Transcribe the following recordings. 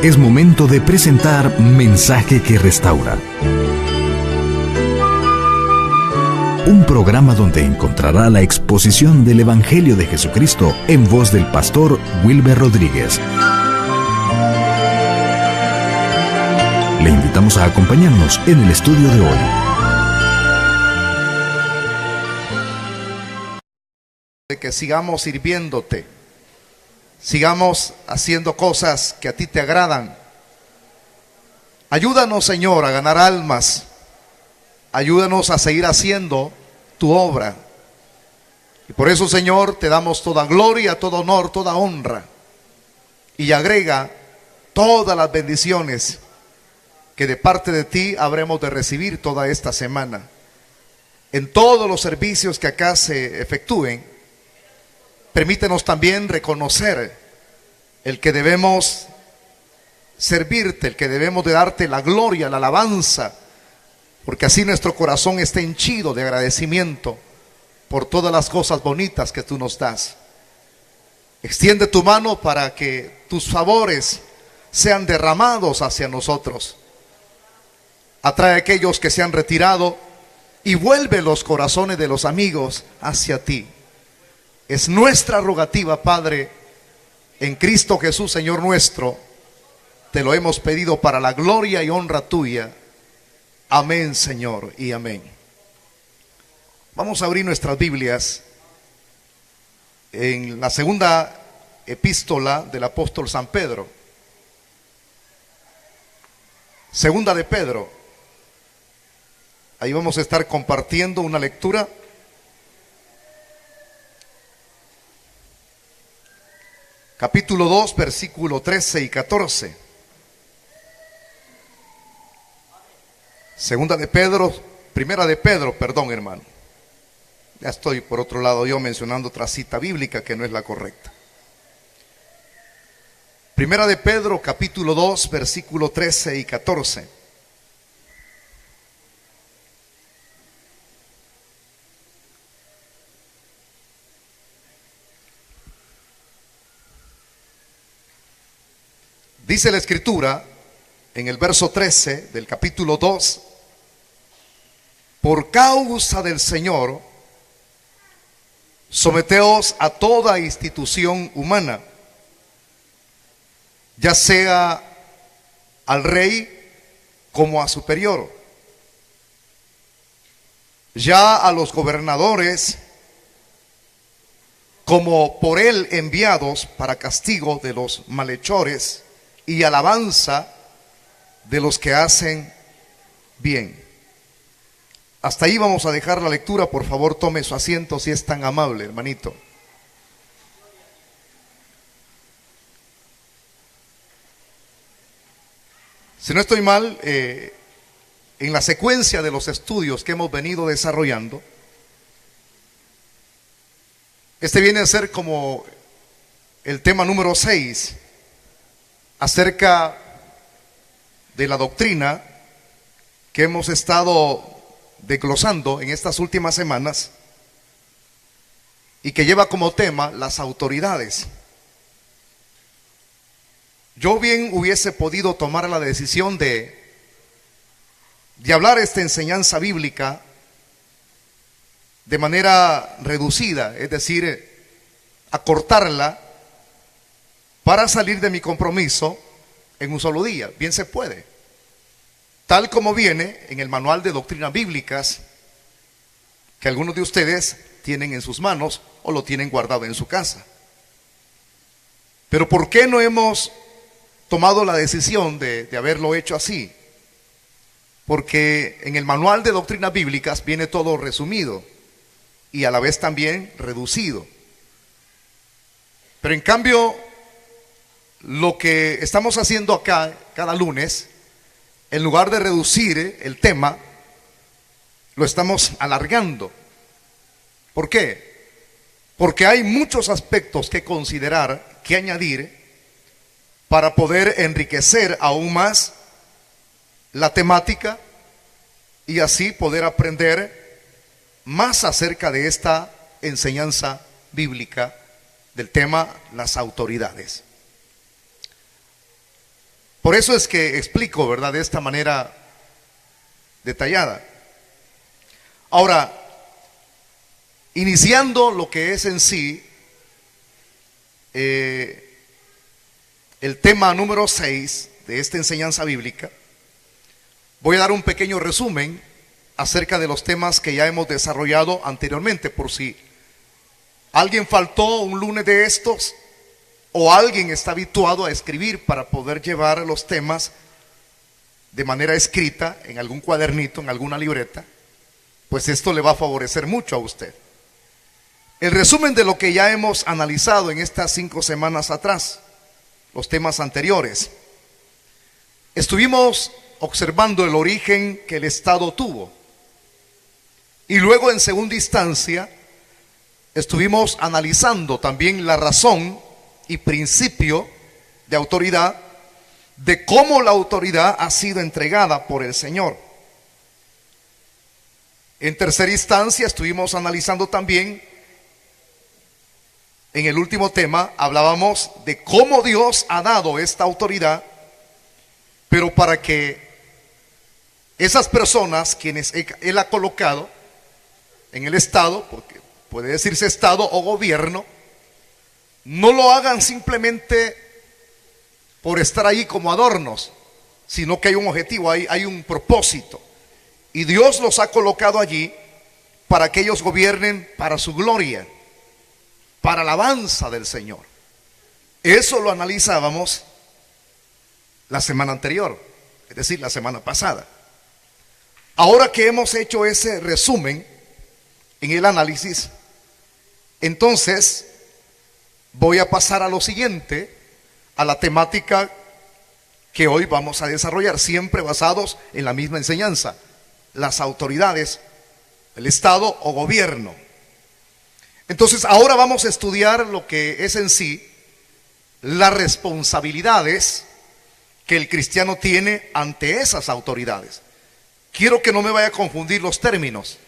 Es momento de presentar Mensaje que Restaura. Un programa donde encontrará la exposición del Evangelio de Jesucristo en voz del pastor Wilber Rodríguez. Le invitamos a acompañarnos en el estudio de hoy. De que sigamos sirviéndote, sigamos haciendo cosas que a ti te agradan. Ayúdanos, Señor, a ganar almas. Ayúdanos a seguir haciendo tu obra. Y por eso, Señor, te damos toda gloria, todo honor, toda honra. Y agrega todas las bendiciones que de parte de ti habremos de recibir toda esta semana. En todos los servicios que acá se efectúen, permítenos también reconocer el que debemos servirte, el que debemos de darte la gloria, la alabanza, porque así nuestro corazón está henchido de agradecimiento por todas las cosas bonitas que tú nos das. Extiende tu mano para que tus favores sean derramados hacia nosotros. Atrae a aquellos que se han retirado y vuelve los corazones de los amigos hacia ti. Es nuestra rogativa, Padre, en Cristo Jesús, Señor nuestro. Te lo hemos pedido para la gloria y honra tuya. Amén, Señor, y amén. Vamos a abrir nuestras Biblias en la segunda epístola del apóstol San Pedro. Segunda de Pedro. Ahí vamos a estar compartiendo una lectura. Capítulo 2, versículo 13 y 14. Segunda de Pedro, primera de Pedro, perdón, hermano. Ya estoy por otro lado yo mencionando otra cita bíblica que no es la correcta. Primera de Pedro, capítulo 2, versículo 13 y 14. Dice la Escritura en el verso 13 del capítulo 2: por causa del Señor, someteos a toda institución humana, ya sea al rey como a superior, ya a los gobernadores como por él enviados para castigo de los malhechores y alabanza de los que hacen bien. Hasta ahí vamos a dejar la lectura. Por favor, tome su asiento si es tan amable, hermanito. Si no estoy mal, en la secuencia de los estudios que hemos venido desarrollando, este viene a ser como el tema número 6, acerca de la doctrina que hemos estado desglosando en estas últimas semanas y que lleva como tema las autoridades. Yo bien hubiese podido tomar la decisión de hablar esta enseñanza bíblica de manera reducida, es decir, acortarla para salir de mi compromiso en un solo día. Bien se puede, tal como viene en el manual de doctrinas bíblicas que algunos de ustedes tienen en sus manos o lo tienen guardado en su casa. Pero ¿por qué no hemos tomado la decisión de haberlo hecho así? Porque en el manual de doctrinas bíblicas viene todo resumido y a la vez también reducido. Pero en cambio, lo que estamos haciendo acá cada lunes, en lugar de reducir el tema, lo estamos alargando. ¿Por qué? Porque hay muchos aspectos que considerar, que añadir, para poder enriquecer aún más la temática y así poder aprender más acerca de esta enseñanza bíblica del tema las autoridades. Por eso es que explico, ¿verdad?, de esta manera detallada. Ahora, iniciando lo que es en sí el tema número 6 de esta enseñanza bíblica, voy a dar un pequeño resumen acerca de los temas que ya hemos desarrollado anteriormente, por si alguien faltó un lunes de estos o alguien está habituado a escribir para poder llevar los temas de manera escrita en algún cuadernito, en alguna libreta, pues esto le va a favorecer mucho a usted. El resumen de lo que ya hemos analizado en estas 5 semanas atrás, los temas anteriores. Estuvimos observando el origen que el Estado tuvo. Y luego, en segunda instancia, estuvimos analizando también la razón y principio de autoridad, de cómo la autoridad ha sido entregada por el Señor. En tercera instancia, estuvimos analizando también, en el último tema, hablábamos de cómo Dios ha dado esta autoridad, pero para que esas personas, quienes Él ha colocado en el Estado, porque puede decirse Estado o gobierno, no lo hagan simplemente por estar ahí como adornos, sino que hay un objetivo, hay un propósito. Y Dios los ha colocado allí para que ellos gobiernen para su gloria, para alabanza del Señor. Eso lo analizábamos la semana anterior, es decir, la semana pasada. Ahora que hemos hecho ese resumen en el análisis, entonces voy a pasar a lo siguiente, a la temática que hoy vamos a desarrollar, siempre basados en la misma enseñanza: las autoridades, el Estado o gobierno. Entonces ahora vamos a estudiar lo que es en sí las responsabilidades que el cristiano tiene ante esas autoridades. Quiero que no me vaya a confundir los términos.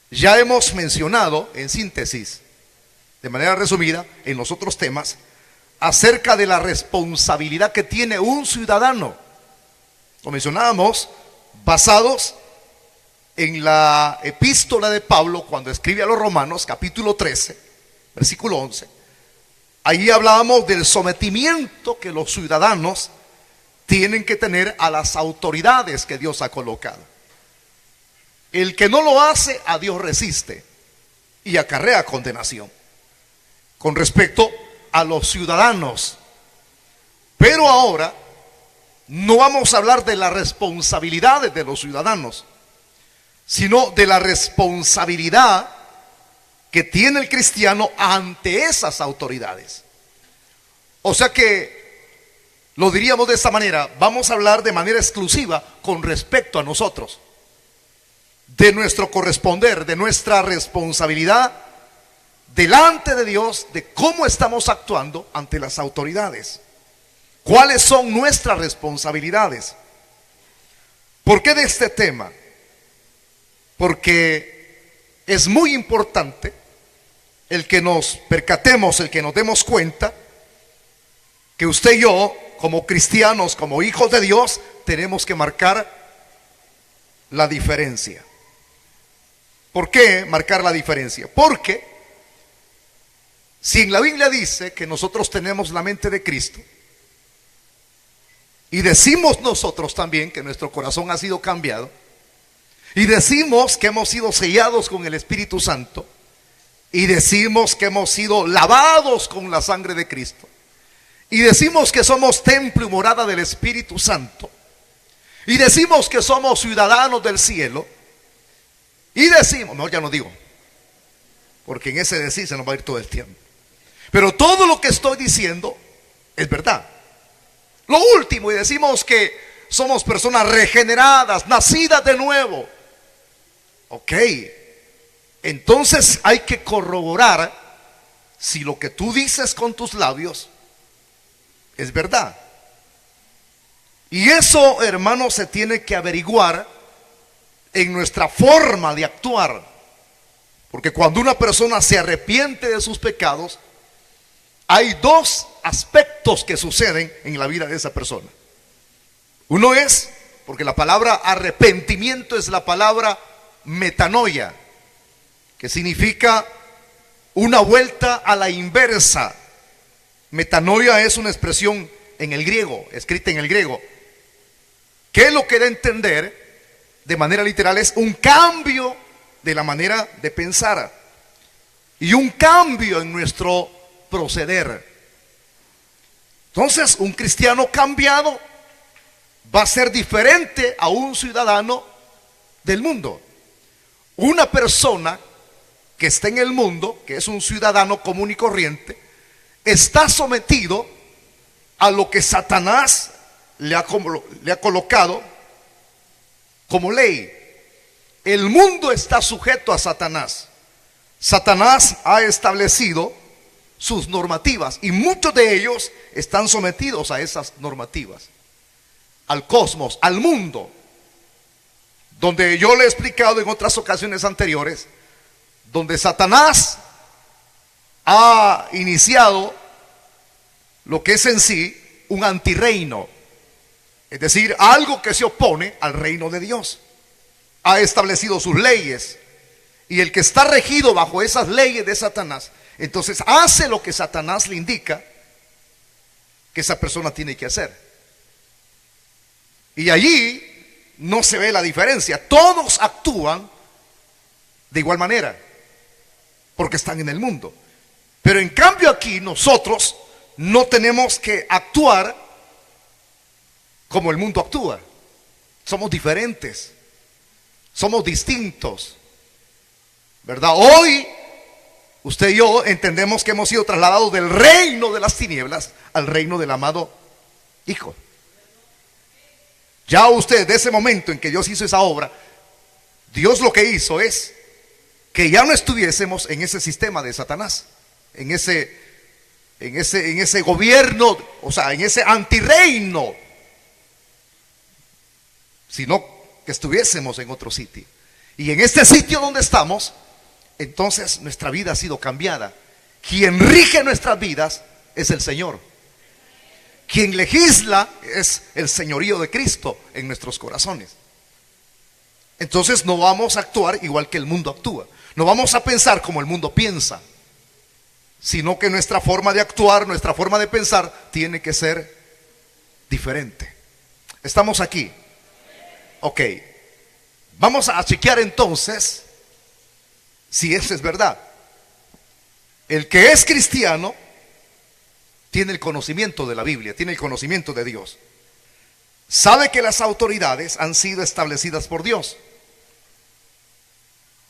Ya hemos mencionado en síntesis, de manera resumida, en los otros temas, acerca de la responsabilidad que tiene un ciudadano. Lo mencionábamos basados en la epístola de Pablo cuando escribe a los Romanos, capítulo 13, versículo 11. Ahí hablábamos del sometimiento que los ciudadanos tienen que tener a las autoridades que Dios ha colocado. El que no lo hace, a Dios resiste y acarrea condenación. Con respecto a los ciudadanos. Pero ahora no vamos a hablar de las responsabilidades de los ciudadanos, sino de la responsabilidad que tiene el cristiano ante esas autoridades. O sea que lo diríamos de esta manera: vamos a hablar de manera exclusiva con respecto a nosotros, de nuestro corresponder, de nuestra responsabilidad delante de Dios, de cómo estamos actuando ante las autoridades. ¿Cuáles son nuestras responsabilidades? ¿Por qué de este tema? Porque es muy importante el que nos percatemos, el que nos demos cuenta que usted y yo, como cristianos, como hijos de Dios, tenemos que marcar la diferencia. ¿Por qué marcar la diferencia? Porque si en la Biblia dice que nosotros tenemos la mente de Cristo, y decimos nosotros también que nuestro corazón ha sido cambiado, y decimos que hemos sido sellados con el Espíritu Santo, y decimos que hemos sido lavados con la sangre de Cristo, y decimos que somos templo y morada del Espíritu Santo, y decimos que somos ciudadanos del cielo, y decimos, no, ya no digo, porque en ese decir se nos va a ir todo el tiempo, pero todo lo que estoy diciendo es verdad. Lo último, y decimos que somos personas regeneradas, nacidas de nuevo. Ok, entonces hay que corroborar si lo que tú dices con tus labios es verdad. Y eso, hermanos, se tiene que averiguar en nuestra forma de actuar. Porque cuando una persona se arrepiente de sus pecados, hay dos aspectos que suceden en la vida de esa persona. Uno es, porque la palabra arrepentimiento es la palabra metanoia, que significa una vuelta a la inversa. Metanoia es una expresión en el griego, escrita en el griego, que lo que da a entender de manera literal es un cambio de la manera de pensar y un cambio en nuestro proceder. Entonces, un cristiano cambiado va a ser diferente a un ciudadano del mundo. Una persona que está en el mundo, que es un ciudadano común y corriente, está sometido a lo que Satanás le ha colocado como ley. El mundo está sujeto a Satanás. Satanás ha establecido sus normativas y muchos de ellos están sometidos a esas normativas, al cosmos, al mundo, donde yo le he explicado en otras ocasiones anteriores, donde Satanás ha iniciado lo que es en sí un antirreino, es decir, algo que se opone al reino de Dios. Ha establecido sus leyes, y el que está regido bajo esas leyes de Satanás, entonces hace lo que Satanás le indica que esa persona tiene que hacer. Y allí no se ve la diferencia. Todos actúan de igual manera, porque están en el mundo. Pero en cambio aquí nosotros no tenemos que actuar como el mundo actúa. Somos diferentes, somos distintos, ¿verdad? Hoy usted y yo entendemos que hemos sido trasladados del reino de las tinieblas al reino del amado Hijo. Ya usted, de ese momento en que Dios hizo esa obra, Dios lo que hizo es que ya no estuviésemos en ese sistema de Satanás, en ese gobierno, o sea, en ese antirreino, sino que estuviésemos en otro sitio. Y en este sitio donde estamos, entonces nuestra vida ha sido cambiada. Quien rige nuestras vidas es el Señor. Quien legisla es el señorío de Cristo en nuestros corazones. Entonces no vamos a actuar igual que el mundo actúa. No vamos a pensar como el mundo piensa, sino que nuestra forma de actuar, nuestra forma de pensar tiene que ser diferente. ¿Estamos aquí? Ok. Vamos a chequear entonces si eso es verdad. El que es cristiano tiene el conocimiento de la Biblia, tiene el conocimiento de Dios. Sabe que las autoridades han sido establecidas por Dios.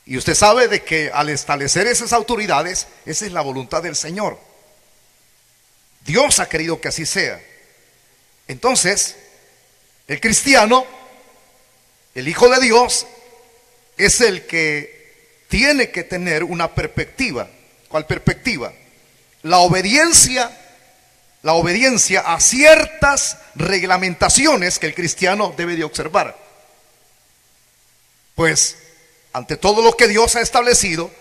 Y usted sabe de que al establecer esas autoridades, esa es la voluntad del Señor. Dios ha querido que así sea. Entonces, el cristiano, el Hijo de Dios, es el que tiene que tener una perspectiva. ¿Cuál perspectiva? La obediencia a ciertas reglamentaciones que el cristiano debe de observar. Pues, ante todo lo que Dios ha establecido,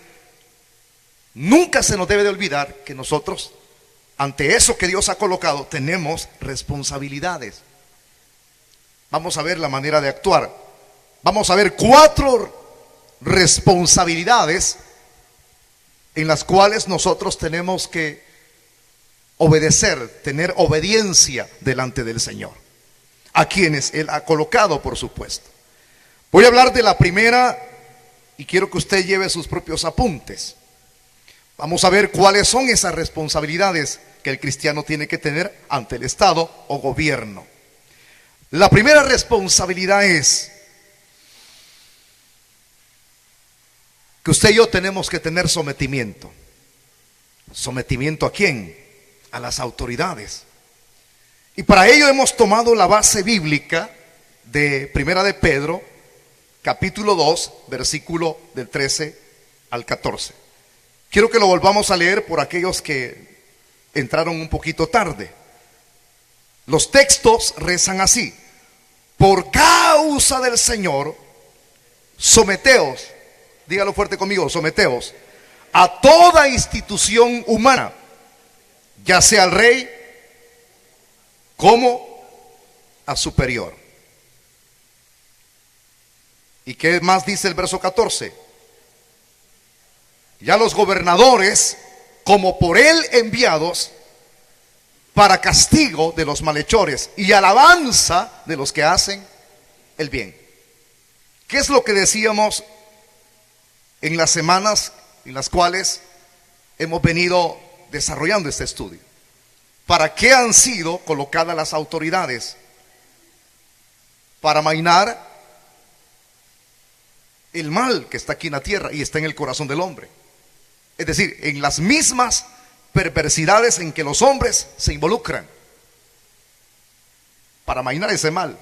nunca se nos debe de olvidar que nosotros, ante eso que Dios ha colocado, tenemos responsabilidades. Vamos a ver la manera de actuar. Vamos a ver 4 responsabilidades en las cuales nosotros tenemos que obedecer, tener obediencia delante del Señor, a quienes Él ha colocado, por supuesto. Voy a hablar de la primera y quiero que usted lleve sus propios apuntes. Vamos a ver cuáles son esas responsabilidades que el cristiano tiene que tener ante el Estado o gobierno. La primera responsabilidad es que usted y yo tenemos que tener sometimiento. ¿Sometimiento a quién? A las autoridades. Y para ello hemos tomado la base bíblica de Primera de Pedro, capítulo 2, versículo del 13 al 14. Quiero que lo volvamos a leer por aquellos que entraron un poquito tarde. Los textos rezan así: por causa del Señor, someteos, dígalo fuerte conmigo, someteos a toda institución humana, ya sea al rey como a superior. ¿Y qué más dice el verso 14? Ya los gobernadores, como por él enviados, para castigo de los malhechores y alabanza de los que hacen el bien. ¿Qué es lo que decíamos en las semanas en las cuales hemos venido desarrollando este estudio? ¿Para qué han sido colocadas las autoridades? Para amainar el mal que está aquí en la tierra y está en el corazón del hombre. Es decir, en las mismas perversidades en que los hombres se involucran, para amainar ese mal.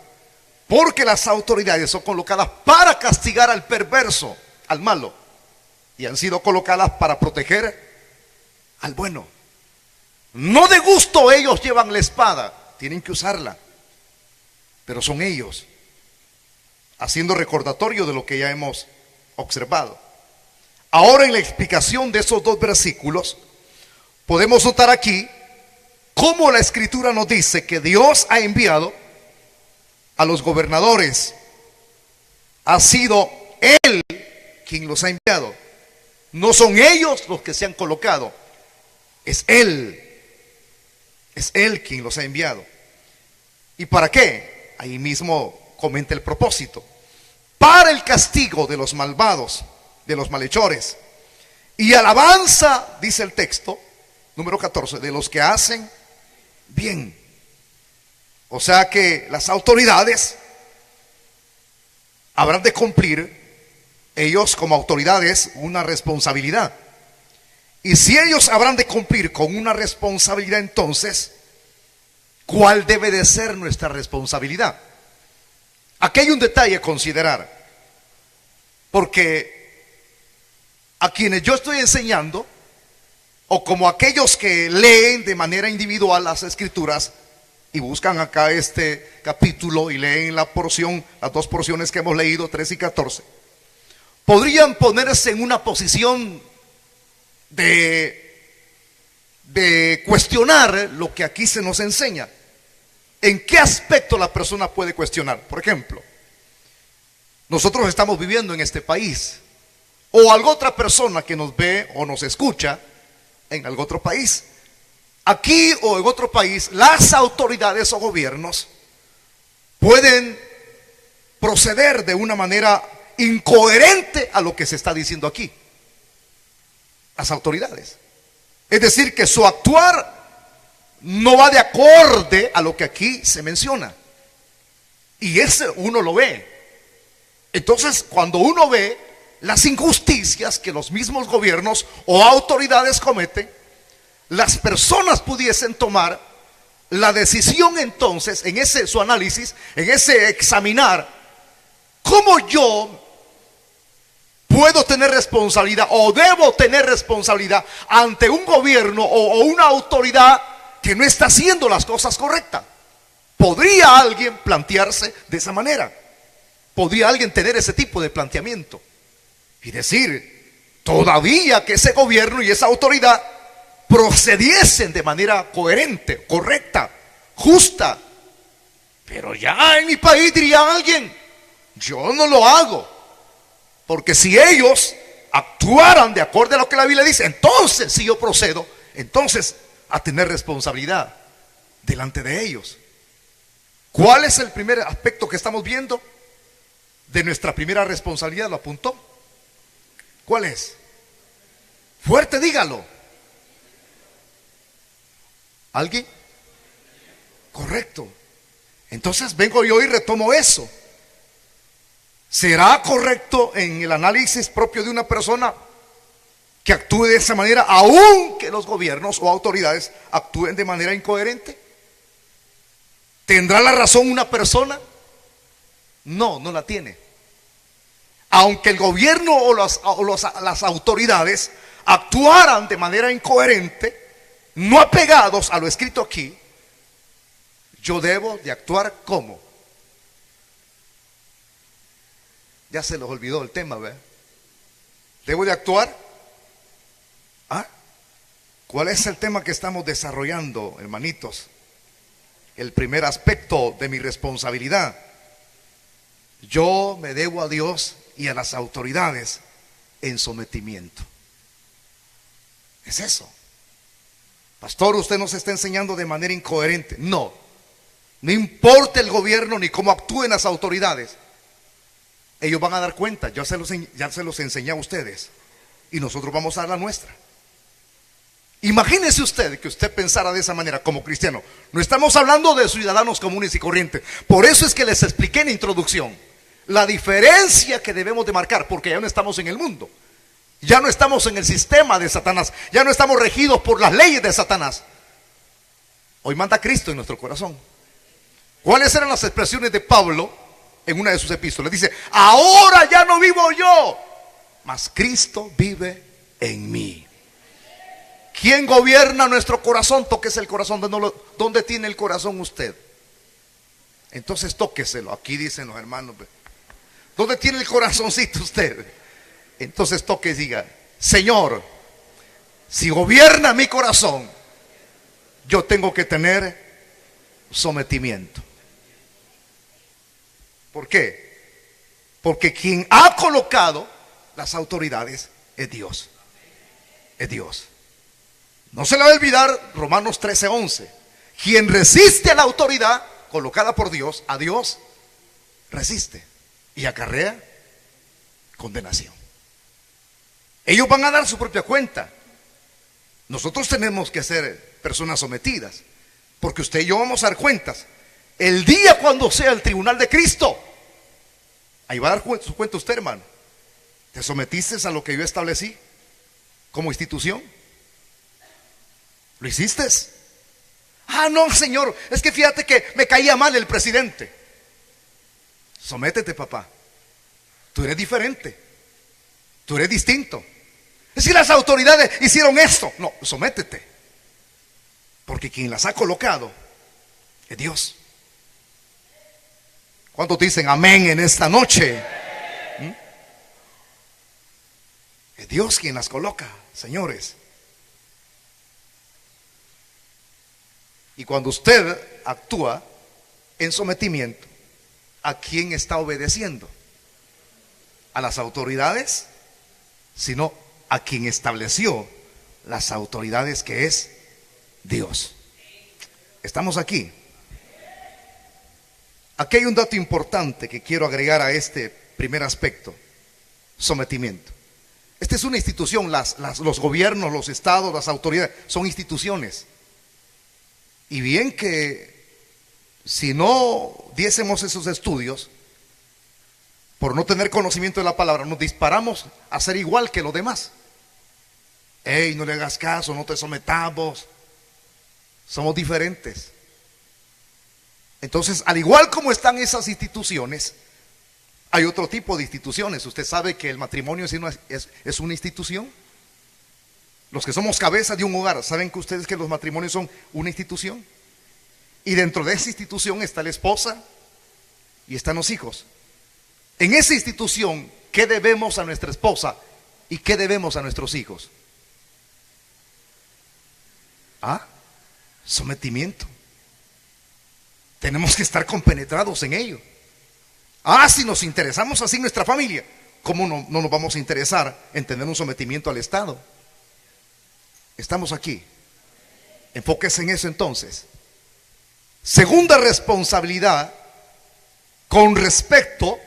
Porque las autoridades son colocadas para castigar al perverso, al malo, y han sido colocadas para proteger al bueno. No de gusto ellos llevan la espada, tienen que usarla, pero son ellos, haciendo recordatorio de lo que ya hemos observado. Ahora, en la explicación de esos dos versículos, podemos notar aquí cómo la Escritura nos dice que Dios ha enviado a los gobernadores. Ha sido Él quien los ha enviado. No son ellos los que se han colocado, es Él. Es Él quien los ha enviado. ¿Y para qué? Ahí mismo comenta el propósito: para el castigo de los malvados, de los malhechores, y alabanza, dice el texto, número 14, de los que hacen bien. O sea que las autoridades habrán de cumplir, ellos como autoridades, una responsabilidad. Y si ellos habrán de cumplir con una responsabilidad, entonces, ¿cuál debe de ser nuestra responsabilidad? Aquí hay un detalle a considerar, porque a quienes yo estoy enseñando, o como aquellos que leen de manera individual las Escrituras y buscan acá este capítulo y leen la porción, las dos porciones que hemos leído, 3 y 14, podrían ponerse en una posición de cuestionar lo que aquí se nos enseña. ¿En qué aspecto la persona puede cuestionar? Por ejemplo, nosotros estamos viviendo en este país, o alguna otra persona que nos ve o nos escucha en algún otro país. Aquí o en otro país, las autoridades o gobiernos pueden proceder de una manera incoherente a lo que se está diciendo aquí. Las autoridades. Es decir, que su actuar no va de acorde a lo que aquí se menciona. Y ese uno lo ve. Entonces, cuando uno ve las injusticias que los mismos gobiernos o autoridades cometen, las personas pudiesen tomar la decisión entonces, en ese su análisis, en ese examinar, ¿cómo yo puedo tener responsabilidad o debo tener responsabilidad ante un gobierno o una autoridad que no está haciendo las cosas correctas? ¿Podría alguien plantearse de esa manera? ¿Podría alguien tener ese tipo de planteamiento? Y decir, todavía que ese gobierno y esa autoridad procediesen de manera coherente, correcta, justa. Pero ya en mi país diría alguien, yo no lo hago, porque si ellos actuaran de acuerdo a lo que la Biblia dice, entonces si yo procedo, entonces a tener responsabilidad delante de ellos. ¿Cuál es el primer aspecto que estamos viendo de nuestra primera responsabilidad? ¿Lo apuntó? ¿Cuál es? Fuerte, dígalo. ¿Alguien? Correcto. Entonces vengo yo y retomo eso. ¿Será correcto en el análisis propio de una persona que actúe de esa manera, aunque los gobiernos o autoridades actúen de manera incoherente? ¿Tendrá la razón una persona? No, no la tiene. Aunque el gobierno o las autoridades actuaran de manera incoherente, no apegados a lo escrito aquí, yo debo de actuar como. Ya se les olvidó el tema, ¿verdad? ¿Debo de actuar? ¿Ah? ¿Cuál es el tema que estamos desarrollando, hermanitos? El primer aspecto de mi responsabilidad. Yo me debo a Dios y a las autoridades en sometimiento. Es eso. Pastor, usted nos está enseñando de manera incoherente. No, no importa el gobierno ni cómo actúen las autoridades. Ellos van a dar cuenta. Ya se los enseñé a ustedes. Y nosotros vamos a dar la nuestra. Imagínese usted que usted pensara de esa manera como cristiano. No estamos hablando de ciudadanos comunes y corrientes. Por eso es que les expliqué en la introducción la diferencia que debemos de marcar, porque ya no estamos en el mundo. Ya no estamos en el sistema de Satanás. Ya no estamos regidos por las leyes de Satanás. Hoy manda Cristo en nuestro corazón. ¿Cuáles eran las expresiones de Pablo en una de sus epístolas? Dice: ahora ya no vivo yo, mas Cristo vive en mí. ¿Quién gobierna nuestro corazón? Tóquese el corazón. ¿Dónde tiene el corazón usted? Entonces tóqueselo. Aquí dicen los hermanos: ¿dónde tiene el corazoncito usted? Entonces toque y diga: Señor, si gobierna mi corazón, yo tengo que tener sometimiento. ¿Por qué? Porque quien ha colocado las autoridades es Dios. Es Dios. No se le va a olvidar Romanos 13:11. Quien resiste a la autoridad colocada por Dios, a Dios resiste y acarrea condenación. Ellos van a dar su propia cuenta. Nosotros tenemos que ser personas sometidas, porque usted y yo vamos a dar cuentas. El día cuando sea el tribunal de Cristo, ahí va a dar su cuenta usted, hermano. ¿Te sometiste a lo que yo establecí como institución? ¿Lo hiciste? Ah, no, Señor, es que fíjate que me caía mal el presidente. Sométete, papá. Tú eres diferente. Tú eres distinto. Es que las autoridades hicieron esto. No, sométete. Porque quien las ha colocado es Dios. ¿Cuántos dicen amén en esta noche? Es Dios quien las coloca, señores. Y cuando usted actúa en sometimiento, ¿a quién está obedeciendo? ¿A las autoridades? Sino a quien estableció las autoridades, que es Dios. ¿Estamos aquí? Aquí hay un dato importante que quiero agregar a este primer aspecto: sometimiento. Esta es una institución. Los gobiernos, los estados, las autoridades son instituciones. Y bien que si no diésemos esos estudios, por no tener conocimiento de la palabra, nos disparamos a ser igual que los demás. Ey, no le hagas caso, no te sometamos. Somos diferentes. Entonces, al igual como están esas instituciones, hay otro tipo de instituciones. Usted sabe que el matrimonio es una institución. Los que somos cabeza de un hogar, ¿saben que ustedes que los matrimonios son una institución? Y dentro de esa institución está la esposa y están los hijos. En esa institución, ¿qué debemos a nuestra esposa y qué debemos a nuestros hijos? Sometimiento. Tenemos que estar compenetrados en ello. Si nos interesamos así en nuestra familia, ¿cómo no nos vamos a interesar en tener un sometimiento al Estado? Estamos aquí. Enfóquese en eso entonces. Segunda responsabilidad con respecto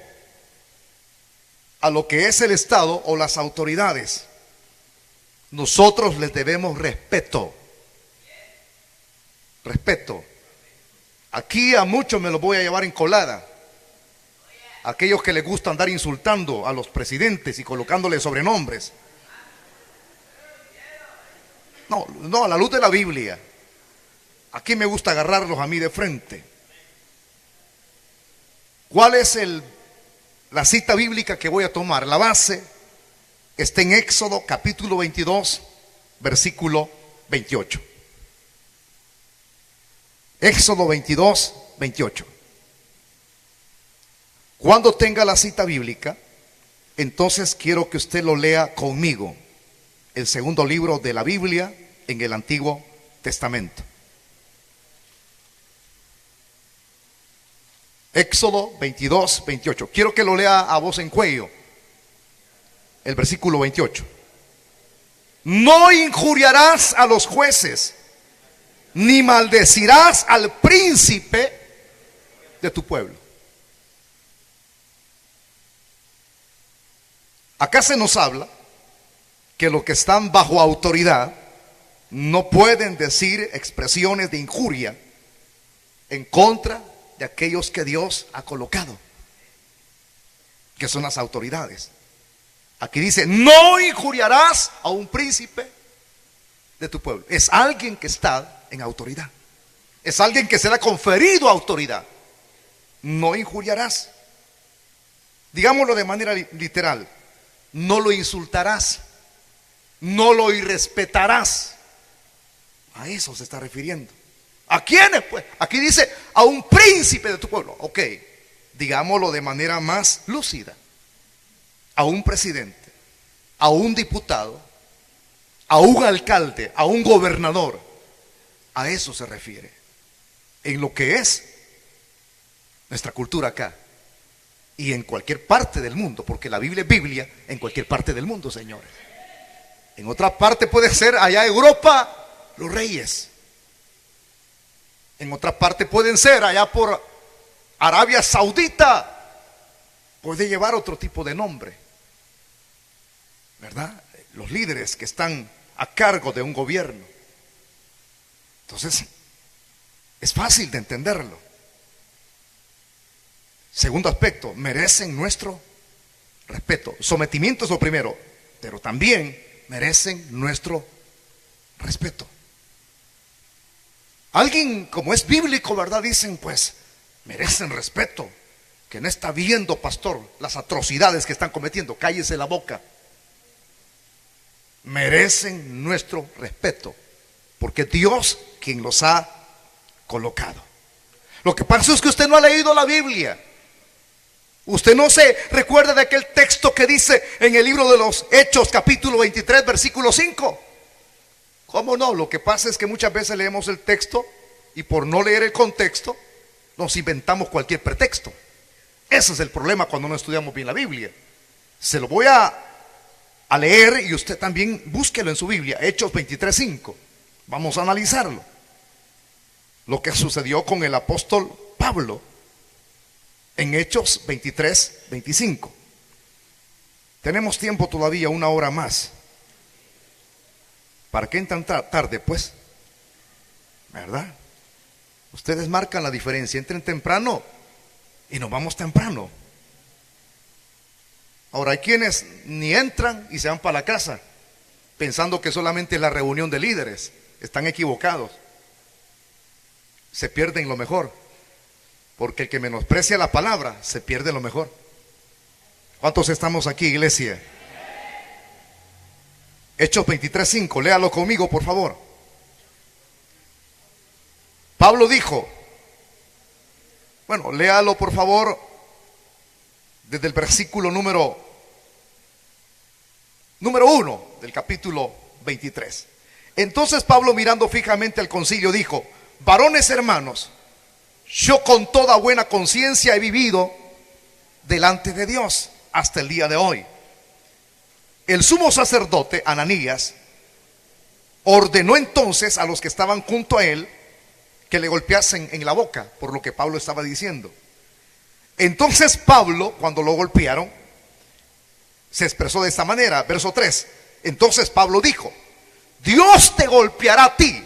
a lo que es el Estado o las autoridades. Nosotros les debemos respeto. Respeto. Aquí a muchos me los voy a llevar en colada. Aquellos que les gusta andar insultando a los presidentes y colocándoles sobrenombres. No, a la luz de la Biblia. Aquí me gusta agarrarlos a mí de frente. ¿Cuál es la cita bíblica que voy a tomar? La base está en Éxodo capítulo 22, versículo 28. Éxodo 22, 28. Cuando tenga la cita bíblica, entonces quiero que usted lo lea conmigo. El segundo libro de la Biblia en el Antiguo Testamento. Éxodo 22, 28. Quiero que lo lea a voz en cuello. El versículo 28. No injuriarás a los jueces, ni maldecirás al príncipe de tu pueblo. Acá se nos habla que los que están bajo autoridad no pueden decir expresiones de injuria en contra de aquellos que Dios ha colocado, que son las autoridades. Aquí dice, no injuriarás a un príncipe de tu pueblo. Es alguien que está en autoridad. Es alguien que será conferido autoridad. No injuriarás. Digámoslo de manera literal. No lo insultarás. No lo irrespetarás. A eso se está refiriendo. ¿A quiénes pues? Aquí dice, a un príncipe de tu pueblo. Ok, digámoslo de manera más lúcida. A un presidente, a un diputado, a un alcalde, a un gobernador. A eso se refiere. En lo que es nuestra cultura acá. Y en cualquier parte del mundo. Porque la Biblia es Biblia en cualquier parte del mundo, señores. En otra parte puede ser allá en Europa los reyes. En otra parte pueden ser allá por Arabia Saudita. Puede llevar otro tipo de nombre, ¿verdad? Los líderes que están a cargo de un gobierno. Entonces, es fácil de entenderlo. Segundo aspecto, merecen nuestro respeto. Sometimiento es lo primero, pero también merecen nuestro respeto. Alguien como es bíblico, ¿verdad? Dicen, pues, merecen respeto. Que no está viendo, pastor, las atrocidades que están cometiendo. Cállese la boca. Merecen nuestro respeto, porque Dios quien los ha colocado. Lo que pasa es que usted no ha leído la Biblia. Usted no se recuerda de aquel texto que dice en el libro de los Hechos, capítulo 23, versículo 5. ¿Cómo no? Lo que pasa es que muchas veces leemos el texto y por no leer el contexto nos inventamos cualquier pretexto. Ese es el problema cuando no estudiamos bien la Biblia. Se lo voy a leer y usted también búsquelo en su Biblia. Hechos 23, 5. Vamos a analizarlo. Lo que sucedió con el apóstol Pablo en Hechos 23, 25. Tenemos tiempo todavía, una hora más. ¿Para qué entran tarde, pues? ¿Verdad? Ustedes marcan la diferencia. Entren temprano y nos vamos temprano. Ahora hay quienes ni entran y se van para la casa pensando que solamente es la reunión de líderes. Están equivocados. Se pierden lo mejor. Porque el que menosprecia la palabra se pierde lo mejor. ¿Cuántos estamos aquí, iglesia? Hechos 23:5, léalo conmigo, por favor. Pablo dijo, bueno, léalo por favor desde el versículo número 1 del capítulo 23. Entonces Pablo, mirando fijamente al concilio, dijo: varones hermanos, yo con toda buena conciencia he vivido delante de Dios hasta el día de hoy. El sumo sacerdote Ananías ordenó entonces a los que estaban junto a él que le golpeasen en la boca por lo que Pablo estaba diciendo. Entonces Pablo, cuando lo golpearon, se expresó de esta manera, verso 3. Entonces Pablo dijo: Dios te golpeará a ti,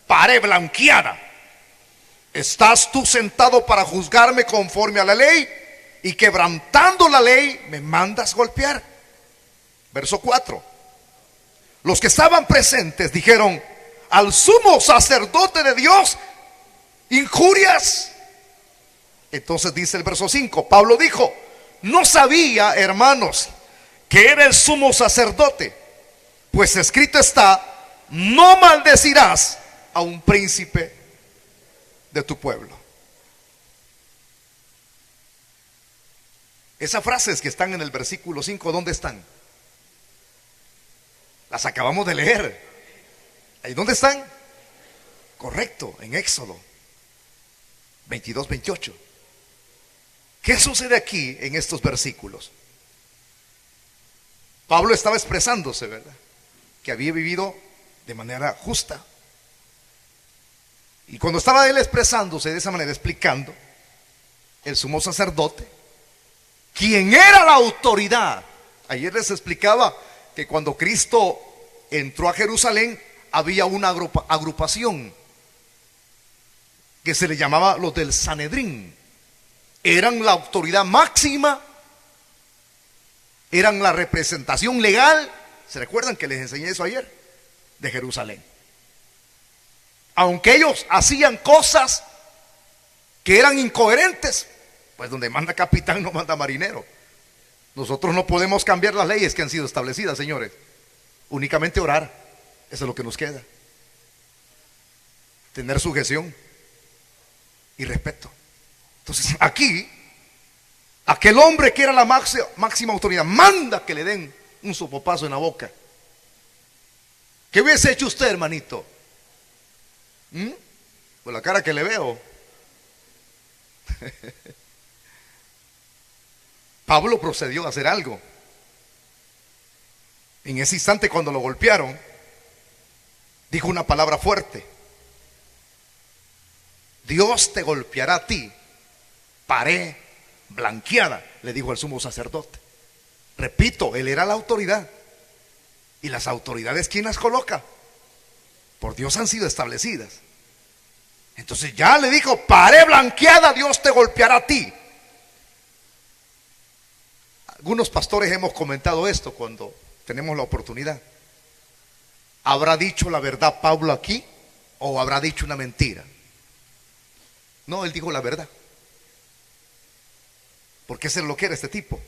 pared blanqueada. ¿Estás tú sentado para juzgarme conforme a la ley? Y quebrantando la ley me mandas golpear. Verso 4. Los que estaban presentes dijeron: al sumo sacerdote de Dios injurias. Entonces dice el verso 5, Pablo dijo: no sabía, hermanos, que era el sumo sacerdote, pues escrito está: no maldecirás a un príncipe de tu pueblo. Esas frases que están en el versículo 5, ¿dónde están? Las acabamos de leer. ¿Ahí dónde están? Correcto, en Éxodo 22, 28. ¿Qué sucede aquí en estos versículos? Pablo estaba expresándose, ¿verdad? Que había vivido de manera justa. Y cuando estaba él expresándose de esa manera, explicando, el sumo sacerdote, quien era la autoridad, ayer les explicaba que cuando Cristo entró a Jerusalén, había una agrupación que se le llamaba los del Sanedrín. Eran la autoridad máxima, eran la representación legal. ¿Se recuerdan que les enseñé eso ayer? De Jerusalén. Aunque ellos hacían cosas que eran incoherentes, pues donde manda capitán no manda marinero. Nosotros no podemos cambiar las leyes que han sido establecidas, señores. Únicamente orar, eso es lo que nos queda. Tener sujeción y respeto. Entonces aquí, aquel hombre que era la máxima autoridad manda que le den un sopopazo en la boca. ¿Qué hubiese hecho usted, hermanito? Por la cara que le veo. Pablo procedió a hacer algo. En ese instante, cuando lo golpearon, dijo una palabra fuerte: Dios te golpeará a ti, pared blanqueada, le dijo al sumo sacerdote. Repito, él era la autoridad. ¿Y las autoridades quién las coloca? Por Dios han sido establecidas. Entonces ya le dijo: pared blanqueada, Dios te golpeará a ti. Algunos pastores hemos comentado esto cuando tenemos la oportunidad. ¿Habrá dicho la verdad Pablo aquí o habrá dicho una mentira? No, él dijo la verdad. ¿Por qué se lo quiere este tipo?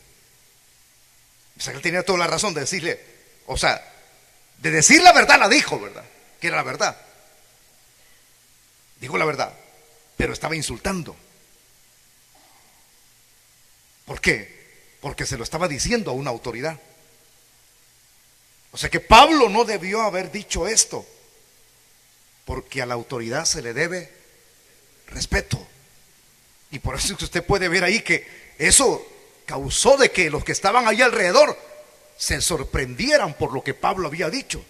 O sea, él tenía toda la razón de decirle, o sea, de decir la verdad la dijo, ¿verdad? Que era la verdad. Dijo la verdad, pero estaba insultando. ¿Por qué? Porque se lo estaba diciendo a una autoridad. O sea que Pablo no debió haber dicho esto, porque a la autoridad se le debe respeto. Y por eso es que usted puede ver ahí que eso causó de que los que estaban ahí alrededor se sorprendieran por lo que Pablo había dicho.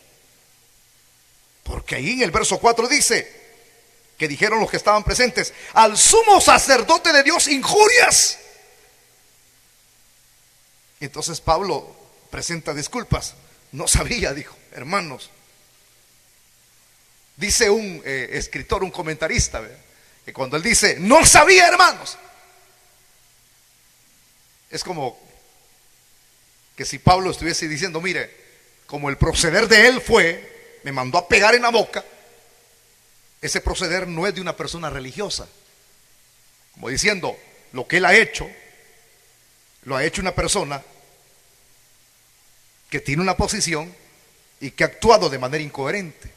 Porque ahí en el verso 4 dice que dijeron los que estaban presentes: al sumo sacerdote de Dios injurias. Entonces Pablo presenta disculpas. No sabía, dijo, hermanos. Dice un escritor, un comentarista, ¿verdad?, que cuando él dice no sabía, hermanos, es como que si Pablo estuviese diciendo: mire, como el proceder de él fue, me mandó a pegar en la boca, ese proceder no es de una persona religiosa. Como diciendo, lo que él ha hecho, lo ha hecho una persona que tiene una posición y que ha actuado de manera incoherente.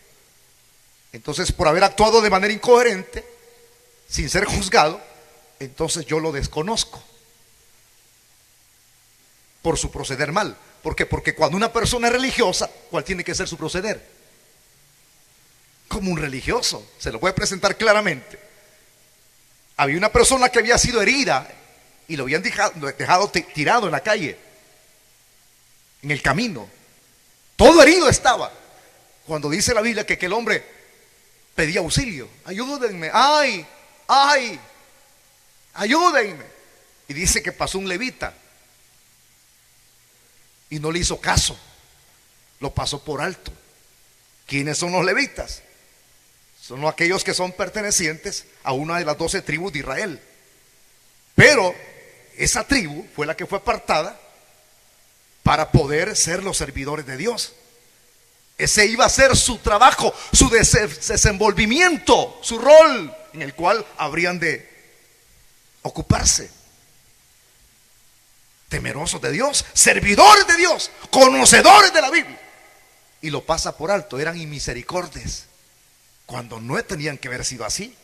Entonces, por haber actuado de manera incoherente, sin ser juzgado, entonces yo lo desconozco por su proceder mal. ¿Por qué? Porque cuando una persona es religiosa, ¿cuál tiene que ser su proceder? Como un religioso. Se lo voy a presentar claramente. Había una persona que había sido herida y lo habían dejado tirado en la calle, en el camino. Todo herido estaba. Cuando dice la Biblia que aquel hombre pedía auxilio: ayúdenme, ay, ayúdenme. Y dice que pasó un levita y no le hizo caso, lo pasó por alto. ¿Quiénes son los levitas? Son aquellos que son pertenecientes a una de las 12 tribus de Israel. Pero esa tribu fue la que fue apartada para poder ser los servidores de Dios. Ese iba a ser su trabajo, su desenvolvimiento, su rol en el cual habrían de ocuparse. Temerosos de Dios, servidores de Dios, conocedores de la Biblia. Y lo pasa por alto. Eran inmisericordias cuando no tenían que haber sido así.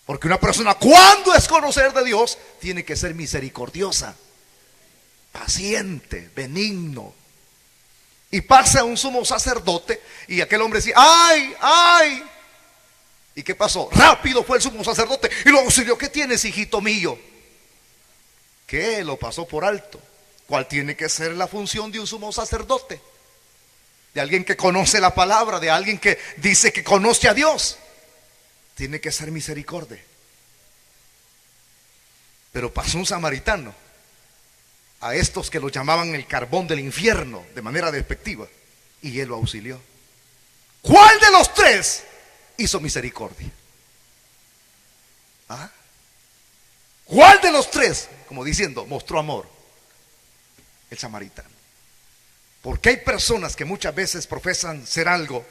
Porque una persona, cuando es conocer de Dios, tiene que ser misericordiosa, paciente, benigno. Y pasa un sumo sacerdote y aquel hombre decía: ay. ¿Y qué pasó? Rápido fue el sumo sacerdote y lo auxilió: ¿qué tienes, hijito mío? que lo pasó por alto. ¿Cuál tiene que ser la función de un sumo sacerdote? De alguien que conoce la palabra, de alguien que dice que conoce a Dios. Tiene que ser misericordia. Pero pasó un samaritano a estos que lo llamaban el carbón del infierno de manera despectiva, y él lo auxilió. ¿Cuál de los tres hizo misericordia? ¿Ah? ¿Cuál de los tres, como diciendo, mostró amor? El samaritano. Porque hay personas que muchas veces profesan ser algo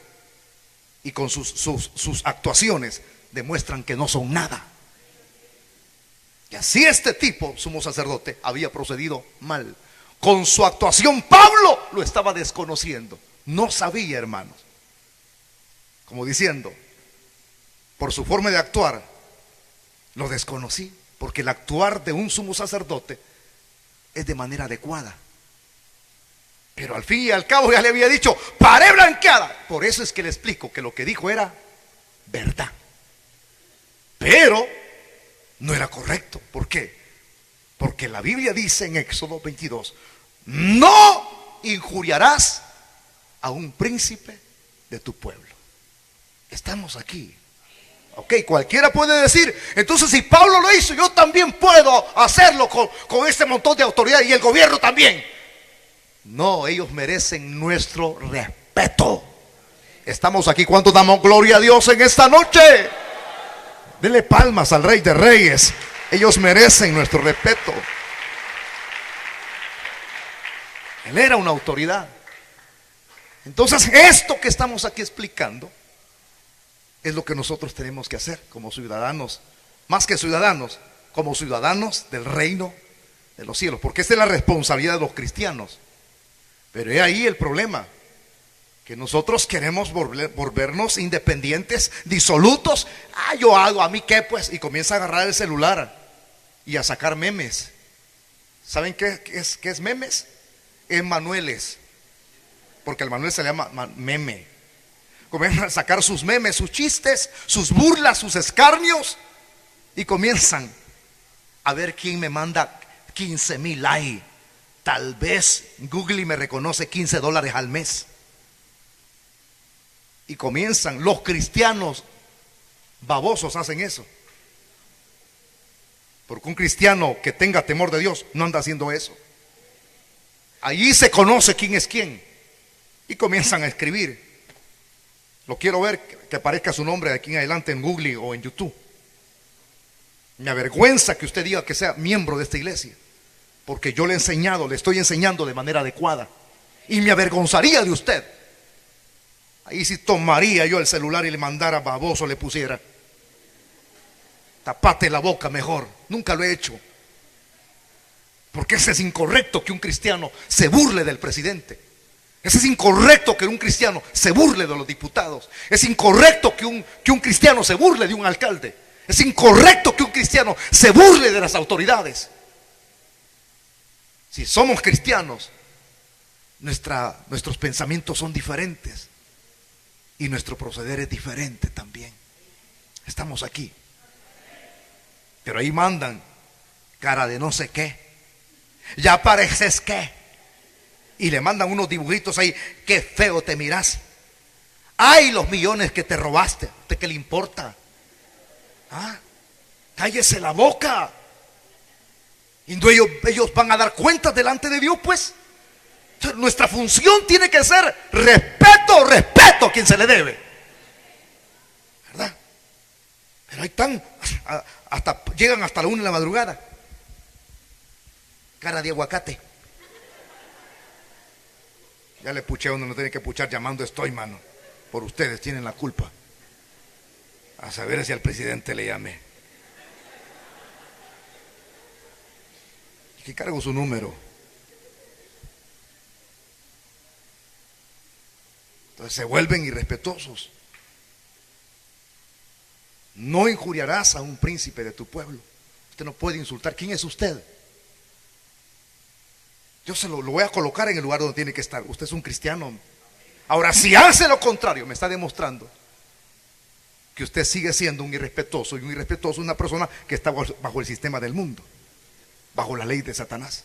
y con sus actuaciones demuestran que no son nada. Y así este tipo, sumo sacerdote, había procedido mal. Con su actuación Pablo lo estaba desconociendo. No sabía, hermanos. Como diciendo, por su forma de actuar, lo desconocí. Porque el actuar de un sumo sacerdote es de manera adecuada. Pero al fin y al cabo ya le había dicho, pared blanqueada. Por eso es que le explico que lo que dijo era verdad. Pero no era correcto. ¿Por qué? Porque la Biblia dice en Éxodo 22, no injuriarás a un príncipe de tu pueblo. Estamos aquí. Ok, cualquiera puede decir, entonces si Pablo lo hizo, yo también puedo hacerlo con este montón de autoridad y el gobierno también. No, ellos merecen nuestro respeto. Estamos aquí. ¿Cuántos damos gloria a Dios en esta noche? Dele palmas al Rey de Reyes. Ellos merecen nuestro respeto. Él era una autoridad. Entonces esto que estamos aquí explicando es lo que nosotros tenemos que hacer como ciudadanos, más que ciudadanos, como ciudadanos del reino de los cielos, porque esta es la responsabilidad de los cristianos. Pero es ahí el problema, que nosotros queremos volvernos independientes, disolutos. Yo hago, a mí qué pues, y comienza a agarrar el celular y a sacar memes. ¿Saben qué es memes? Es manueles, porque el manuel se le llama meme. Comienzan a sacar sus memes, sus chistes, sus burlas, sus escarnios, y comienzan a ver quién me manda 15,000 likes. Tal vez Google me reconoce $15 al mes. Y comienzan, los cristianos babosos hacen eso. Porque un cristiano que tenga temor de Dios no anda haciendo eso. Allí se conoce quién es quién. Y comienzan a escribir. Lo quiero ver, que aparezca su nombre de aquí en adelante en Google o en YouTube. Me avergüenza que usted diga que sea miembro de esta iglesia, porque yo le estoy enseñando de manera adecuada. Y me avergonzaría de usted. Ahí sí tomaría yo el celular y le mandara baboso, le pusiera. Tapate la boca mejor. Nunca lo he hecho. Porque ese es incorrecto que un cristiano se burle del presidente. Ese es incorrecto que un cristiano se burle de los diputados. Es incorrecto que un cristiano se burle de un alcalde. Es incorrecto que un cristiano se burle de las autoridades. Si somos cristianos, nuestros pensamientos son diferentes y nuestro proceder es diferente también. Estamos aquí. Pero ahí mandan cara de no sé qué. Ya pareces que. Y le mandan unos dibujitos ahí. Qué feo te miras. Ay, los millones que te robaste. ¿A usted qué le importa? Cállese la boca. Y no, ellos van a dar cuentas delante de Dios, pues. Entonces, nuestra función tiene que ser respeto a quien se le debe, ¿verdad? Pero ahí están, llegan hasta la 1 de la madrugada. Cara de aguacate. Ya le puché a uno, no tiene que puchar llamando estoy, mano. Por ustedes tienen la culpa. A saber si al presidente le llamé. Que cargo su número. Entonces se vuelven irrespetuosos. No injuriarás a un príncipe de tu pueblo. Usted no puede insultar. ¿Quién es usted? Yo se lo voy a colocar en el lugar donde tiene que estar. Usted es un cristiano. Ahora, si hace lo contrario, me está demostrando que usted sigue siendo un irrespetuoso. Y un irrespetuoso es una persona que está bajo el sistema del mundo. bajo la ley de Satanás.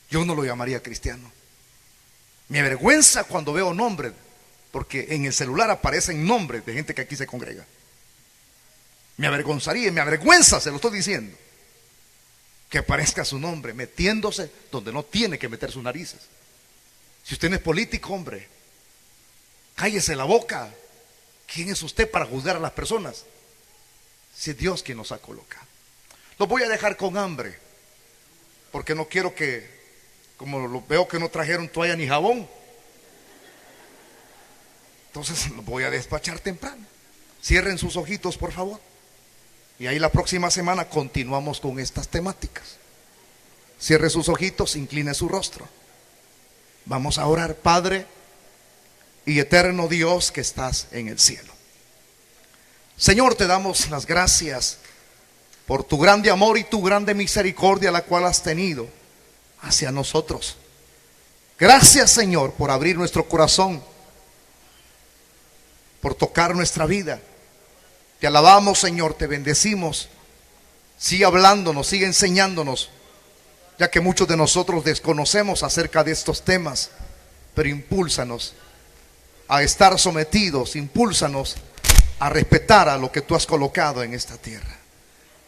Yo no lo llamaría cristiano. Me avergüenza cuando veo nombres, porque en el celular aparecen nombres de gente que aquí se congrega. Me avergonzaría, me avergüenza, se lo estoy diciendo, que aparezca su nombre metiéndose donde no tiene que meter sus narices. Si usted no es político, hombre, cállese la boca. ¿Quién es usted para juzgar a las personas? Si es Dios quien nos ha colocado. Los voy a dejar con hambre, porque no quiero que, como veo que no trajeron toalla ni jabón, entonces los voy a despachar temprano. Cierren sus ojitos, por favor. Y ahí la próxima semana continuamos con estas temáticas. Cierre sus ojitos, incline su rostro. Vamos a orar. Padre y eterno Dios que estás en el cielo, Señor, te damos las gracias por tu grande amor y tu grande misericordia la cual has tenido hacia nosotros. Gracias, Señor, por abrir nuestro corazón, por tocar nuestra vida. Te alabamos, Señor, te bendecimos. Sigue hablándonos, sigue enseñándonos, ya que muchos de nosotros desconocemos acerca de estos temas, pero impúlsanos a estar sometidos, impúlsanos a respetar a lo que tú has colocado en esta tierra.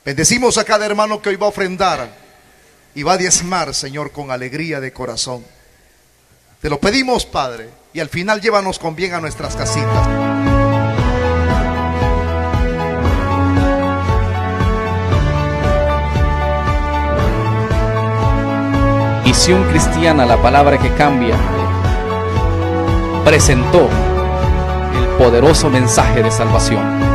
Bendecimos a cada hermano que hoy va a ofrendar y va a diezmar, Señor, con alegría de corazón. Te lo pedimos, Padre, y al final llévanos con bien a nuestras casitas. Visión Cristiana, la palabra que cambia, presentó el poderoso mensaje de salvación.